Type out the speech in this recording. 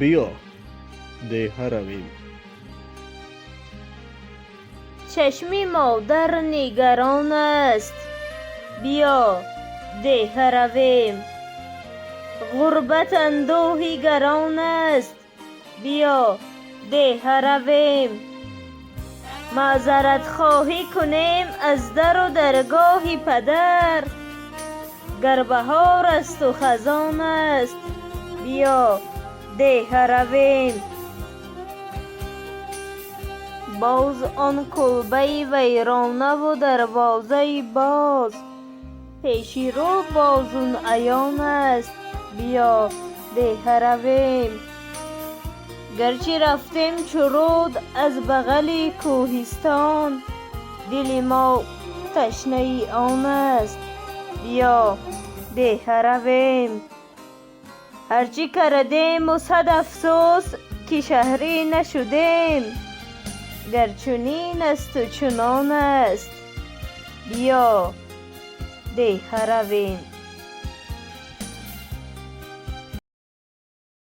بیا دیهه رویم. چشمی مادر نگران است، بیا دیهه رویم. غربت اندوهی گران است، بیا دیهه رویم. معذرت خواهی کنیم از در و درگاه پدر، گر بهار است و خزان است، بیا دیهه رویم. باز آن کلبه ویرانه و دروازه باز، پیشی رو بازون عیان است، بیا دیهه رویم. گرچه رفتیم چرود از بغل کوهستان، دل ما تشنه آن است، بیا دیهه رویم. هرچی کردیم و صد افسوس که شهری نشدیم، گر چنین است و چنان است، بیا دیهه رویم.